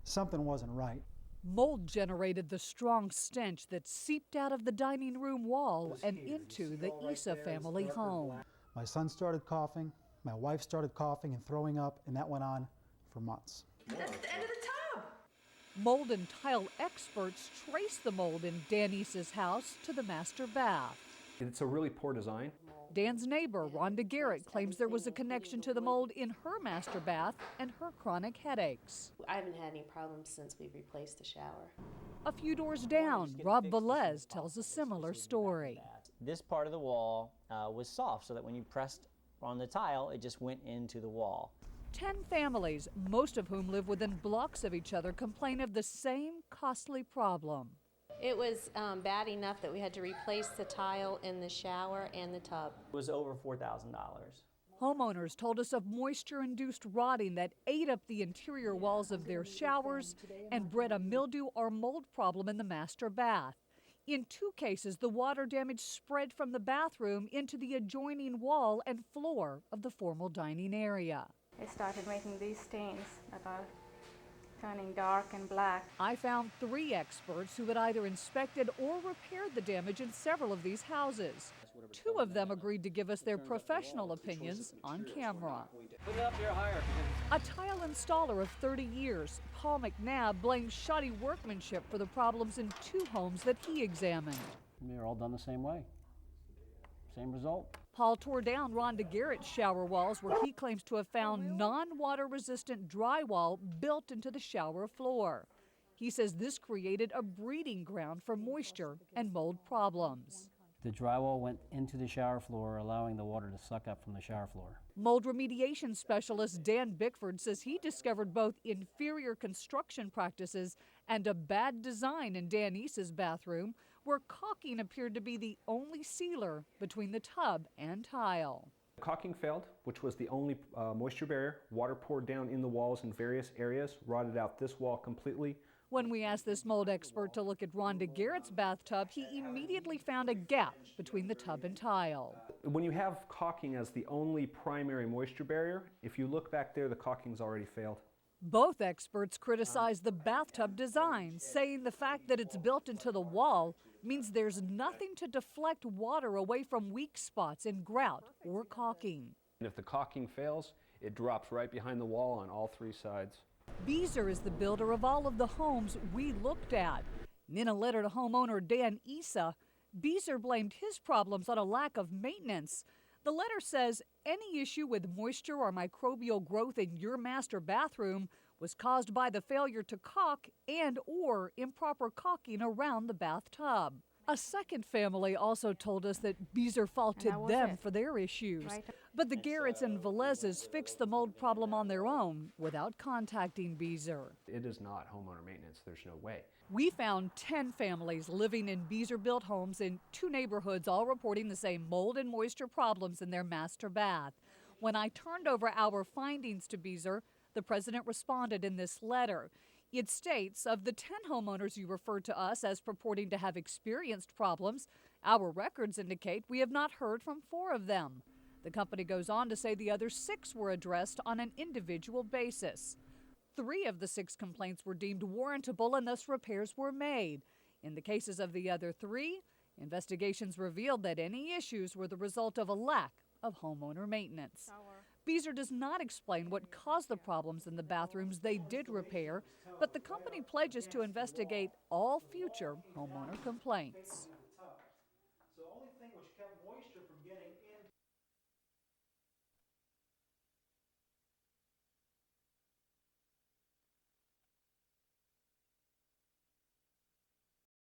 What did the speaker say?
Something wasn't right. Mold generated the strong stench that seeped out of the dining room wall and into the Isa family home. My son started coughing, my wife started coughing and throwing up, and that went on for months. That's the end of the tub. Mold and tile experts trace the mold in Dan Isa's house to the master bath. It's a really poor design. Dan's neighbor, Rhonda Garrett, claims there was a connection to the mold in her master bath and her chronic headaches. I haven't had any problems since we replaced the shower. A few doors down, Rob Velez tells a similar story. This part of the wall was soft, so that when you pressed on the tile, it just went into the wall. 10 families, most of whom live within blocks of each other, complain of the same costly problem. It was bad enough that we had to replace the tile in the shower and the tub. It was over $4,000. Homeowners told us of moisture-induced rotting that ate up the interior walls of their showers and bred a mildew or mold problem in the master bath. In 2 cases, the water damage spread from the bathroom into the adjoining wall and floor of the formal dining area. It started making these stains that are turning dark and black. I found 3 experts who had either inspected or repaired the damage in several of these houses. 2 of them agreed to give us their professional opinions on camera. Put it up here higher. A tile installer of 30 years, Paul McNabb, blames shoddy workmanship for the problems in 2 homes that he examined. They're all done the same way. Same result. Paul tore down Rhonda Garrett's shower walls where he claims to have found non-water resistant drywall built into the shower floor. He says this created a breeding ground for moisture and mold problems. The drywall went into the shower floor, allowing the water to suck up from the shower floor. Mold remediation specialist Dan Bickford says he discovered both inferior construction practices and a bad design in Dan Isa's bathroom, where caulking appeared to be the only sealer between the tub and tile. The caulking failed, which was the only moisture barrier. Water poured down in the walls in various areas, rotted out this wall completely. When we asked this mold expert to look at Rhonda Garrett's bathtub, he immediately found a gap between the tub and tile. When you have caulking as the only primary moisture barrier, if you look back there, the caulking's already failed. Both experts criticized the bathtub design, saying the fact that it's built into the wall means there's nothing to deflect water away from weak spots in grout or caulking. And if the caulking fails, it drops right behind the wall on all 3 sides. Beazer is the builder of all of the homes we looked at. In a letter to homeowner Dan Isa, Beazer blamed his problems on a lack of maintenance. The letter says any issue with moisture or microbial growth in your master bathroom was caused by the failure to caulk and or improper caulking around the bathtub. A second family also told us that Beazer faulted them for their issues. Right. But the Garretts and Velezes fixed the mold problem on their own without contacting Beazer. It is not homeowner maintenance. There's no way. We found 10 families living in Beazer-built homes in 2 neighborhoods, all reporting the same mold and moisture problems in their master bath. When I turned over our findings to Beazer, the president responded in this letter. It states, of the 10 homeowners you referred to us as purporting to have experienced problems, our records indicate we have not heard from 4 of them. The company goes on to say the other 6 were addressed on an individual basis. 3 of the 6 complaints were deemed warrantable and thus repairs were made. In the cases of the other 3, investigations revealed that any issues were the result of a lack of homeowner maintenance. Beazer does not explain what caused the problems in the bathrooms they did repair, but the company pledges to investigate all future homeowner complaints.